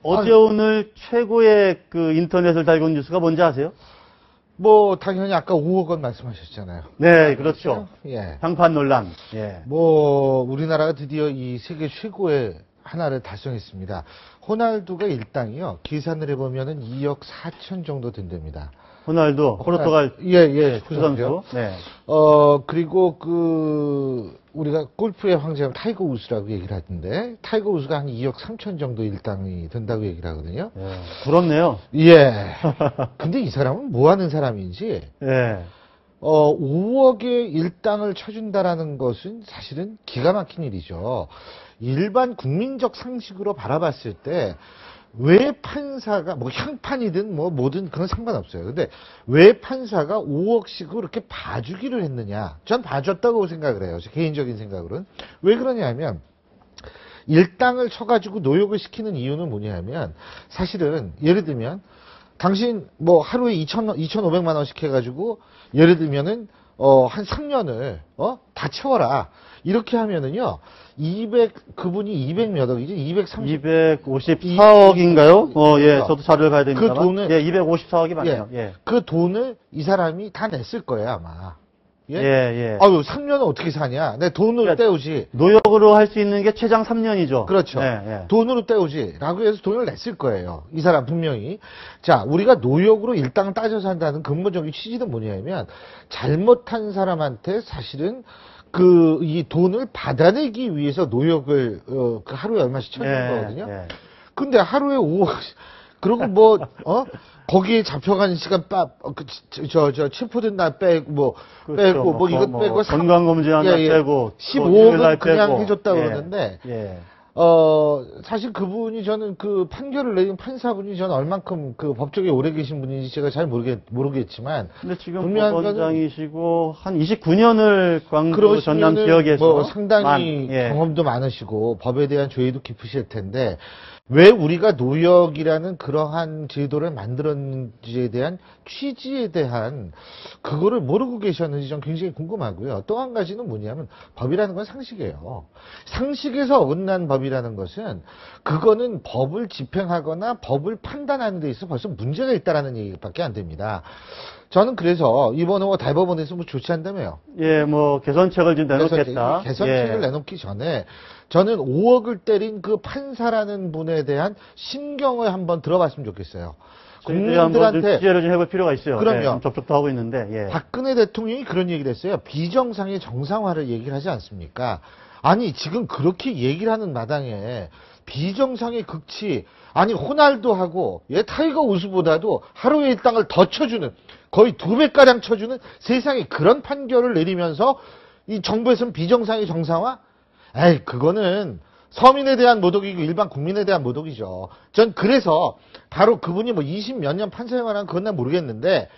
어제 오늘 최고의 그 인터넷을 달군 뉴스가 뭔지 아세요? 뭐 당연히 아까 5억 원 말씀하셨잖아요. 네, 그렇죠. 예. 장판 논란. 예. 뭐 우리나라가 드디어 이 세계 최고의 하나를 달성했습니다. 호날두가 일당이요. 계산을 해보면은 2억 4천 정도 된답니다. 호날두, 포르투갈 예, 축구 선수. 네. 그리고 우리가 골프의 황제는 타이거 우즈라고 얘기를 하던데, 타이거 우즈가 한 2억 3천 정도 일당이 된다고 얘기를 하거든요. 예. 부럽네요. 예. 근데 이 사람은 뭐 하는 사람인지, 예. 5억의 일당을 쳐준다라는 것은 사실은 기가 막힌 일이죠. 일반 국민적 상식으로 바라봤을 때, 왜 판사가, 뭐 향판이든 뭐 뭐든 그건 상관없어요. 근데 왜 판사가 5억씩을 그렇게 봐주기를 했느냐. 전 봐줬다고 생각을 해요. 제 개인적인 생각으로는. 왜 그러냐면, 일당을 쳐가지고 노역을 시키는 이유는 뭐냐면, 사실은 예를 들면, 당신 뭐 하루에 2,500만 원씩 해가지고, 예를 들면은, 한 3년을, 다 채워라. 이렇게 하면은요, 그분이 200 몇 억이지? 254억인가요? 예, 저도 자료를 가야 됩니다. 그 돈을, 예, 254억이 맞네요. 예. 그 돈을 이 사람이 다 냈을 거예요, 아마. 예? 예. 아유, 3년은 어떻게 사냐? 내 돈으로 그러니까 때우지. 노역으로 할 수 있는 게 최장 3년이죠. 그렇죠. 예. 돈으로 때우지. 라고 해서 돈을 냈을 거예요. 이 사람 분명히. 자, 우리가 노역으로 일당 따져서 한다는 근본적인 취지는 뭐냐면, 잘못한 사람한테 사실은 이 돈을 받아내기 위해서 노역을, 하루에 얼마씩 쳐주는 거거든요. 근데 하루에 5억, 그리고 뭐, 거기에 잡혀간 시간 체포된 날 빼고, 그렇죠. 빼고, 뭐 이것 빼고, 건강검진 하나 빼고, 15억은 그냥 빼고. 해줬다고 그러는데, 사실 그분이 저는 그 판결을 내린 판사분이 저는 얼만큼 그 법조계에 오래 계신 분인지 제가 잘 모르겠지만. 근데 지금 법원장이시고 한 29년을 광주 전남 지역에서 뭐 상당히 경험도 많으시고 법에 대한 조예도 깊으실 텐데 왜 우리가 노역이라는 그러한 제도를 만들었는지에 대한 취지에 대한 그거를 모르고 계셨는지 전 굉장히 궁금하고요. 또 한 가지는 뭐냐면 법이라는 건 상식이에요. 상식에서 어긋난 법이라는 것은 그거는 법을 집행하거나 법을 판단하는 데 있어서 벌써 문제가 있다라는 얘기밖에 안 됩니다. 저는 그래서 이번에 대법원에서 뭐 조치한다며요. 예, 뭐 개선책을 좀 내놓겠다. 개선책을 내놓기 전에 저는 5억을 때린 그 판사라는 분에 대한 심경을 한번 들어봤으면 좋겠어요. 국민들한테 취재를 좀 해볼 필요가 있어요. 그럼요. 접촉도 하고 있는데. 박근혜 대통령이 그런 얘기를 했어요. 비정상의 정상화를 얘기를 하지 않습니까? 아니 지금 그렇게 얘기를 하는 마당에 비정상의 극치, 아니 호날두하고 타이거 우즈보다도 하루에 일당을 더 쳐주는, 거의 2배가량 쳐주는 세상에 그런 판결을 내리면서 이 정부에서는 비정상의 정상화? 에이, 그거는 서민에 대한 모독이고 일반 국민에 대한 모독이죠. 전 그래서 바로 그분이 뭐 20 몇 년 판사 생활한 그건 난 모르겠는데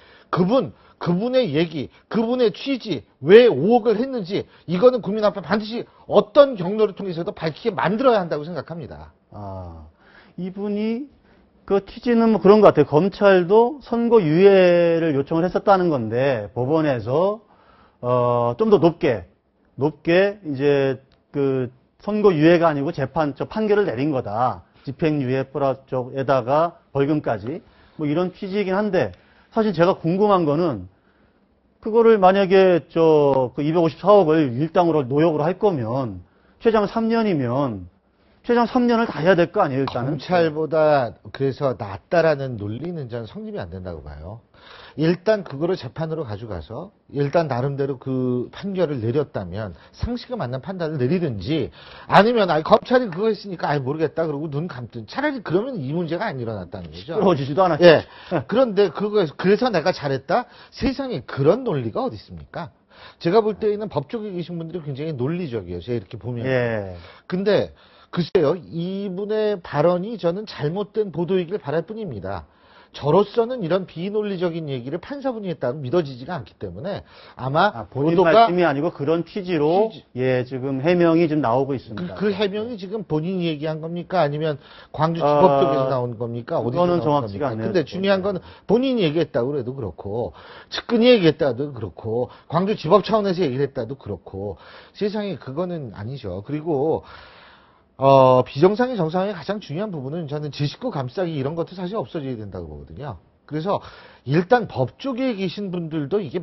그분의 얘기, 그분의 취지, 왜 5억을 했는지 이거는 국민 앞에 반드시 어떤 경로를 통해서도 밝히게 만들어야 한다고 생각합니다. 이분이 그 취지는 뭐 그런 것 같아요. 검찰도 선고 유예를 요청을 했었다는 건데 법원에서 좀 더 높게 이제 그 선고 유예가 아니고 판결을 내린 거다. 집행유예 쪽에다가 벌금까지 뭐 이런 취지이긴 한데 사실 제가 궁금한 거는 그거를 만약에 그 254억을 일당으로 노역으로 할 거면 최장 3년이면 최장 3년을 다 해야 될 거 아니에요, 일단은? 검찰보다 그래서 낫다라는 논리는 저는 성립이 안 된다고 봐요. 일단 그거를 재판으로 가져가서 일단 나름대로 그 판결을 내렸다면 상식에 맞는 판단을 내리든지 아니면 검찰이 그거 했으니까 모르겠다 그러고 눈 감든 차라리 그러면 이 문제가 안 일어났다는 거죠. 시끄러워지지도 않았죠. 예. 그런데 그래서 내가 잘했다? 세상에 그런 논리가 어디 있습니까? 제가 볼 때에는 법조계에 계신 분들이 굉장히 논리적이에요. 제가 이렇게 보면. 근데 글쎄요, 이분의 발언이 저는 잘못된 보도이길 바랄 뿐입니다. 저로서는 이런 비논리적인 얘기를 판사분이 했다고 믿어지지가 않기 때문에 아마 본인 말씀이 아니고 그런 취지로 지금 해명이 좀 나오고 있습니다. 그 해명이 지금 본인이 얘기한 겁니까? 아니면 광주지법 쪽에서 나온 겁니까? 어디서 나온 정확치가 겁니까? 않네요. 근데 중요한 건 본인이 얘기했다고 그래도 그렇고 측근이 얘기했다도 그렇고 광주지법 차원에서 얘기를 했다도 그렇고 세상에 그거는 아니죠. 그리고 비정상의 정상의 가장 중요한 부분은 저는 제 식구 감싸기 이런 것도 사실 없어져야 된다고 보거든요. 그래서 일단 법 쪽에 계신 분들도 이게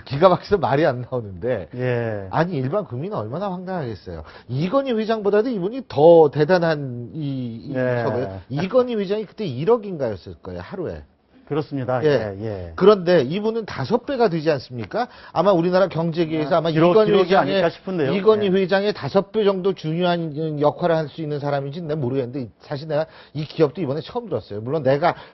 기가 막혀서 말이 안 나오는데 예. 아니 일반 국민은 얼마나 황당하겠어요. 이건희 회장보다도 이분이 더 대단한 저거예요. 이건희 회장이 그때 1억인가였을 거예요, 하루에. 그렇습니다. 예. 예, 예. 그런데 이분은 5배가 되지 않습니까? 아마 우리나라 경제계에서 아마 기록이 아닐까 싶은데요. 이건희 예. 회장의 5배 정도 중요한 역할을 할 수 있는 사람인지는 내가 모르겠는데 사실 내가 이 기업도 이번에 처음 들었어요. 물론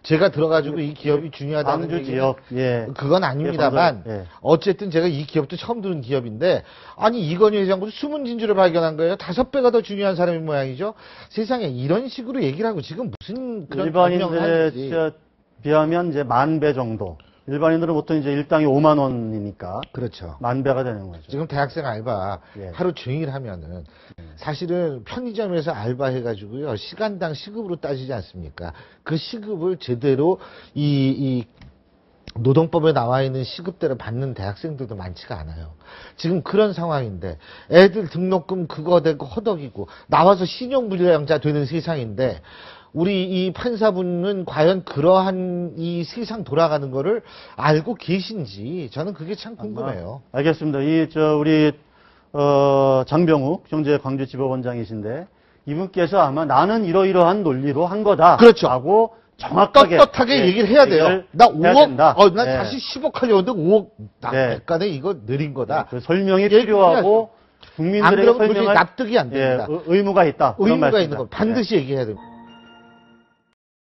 제가 들어가지고 이 기업이 중요하다는 광주 얘기는 지역, 예. 그건 아닙니다만 예. 어쨌든 제가 이 기업도 처음 들은 기업인데 아니 이건희 회장보다 숨은 진주를 발견한 거예요. 5배가 더 중요한 사람인 모양이죠. 세상에 이런 식으로 얘기를 하고 지금 무슨 그런 일반인들에 변명을 하는지. 비하면 이제 10,000배 정도. 일반인들은 보통 이제 일당이 5만 원이니까 그렇죠. 10,000배가 되는 거죠. 지금 대학생 알바 예. 하루 종일 하면은 사실은 편의점에서 알바해가지고요 시간당 시급으로 따지지 않습니까? 그 시급을 제대로 이 노동법에 나와 있는 시급대로 받는 대학생들도 많지가 않아요. 지금 그런 상황인데 애들 등록금 그거 대고 허덕이고 나와서 신용불량자 되는 세상인데 우리 이 판사분은 과연 그러한 이 세상 돌아가는 거를 알고 계신지 저는 그게 참 궁금해요. 알겠습니다. 우리 장병욱 경제광주지법원장이신데 이분께서 아마 나는 이러이러한 논리로 한 거다. 그렇죠. 라고 정확하게 떳떳하게 얘기를 해야 돼요. 나 5억, 난 예. 다시 10억 하려는데 5억 네. 약간에 이거 느린 거다. 그 설명이 얘기를 필요하고 안 국민들에게 그러면 도저히 설명할 납득이 안 됩니다. 의무가 있다. 그런 의무가 말씀이다. 있는 거 반드시 얘기해야 됩니다.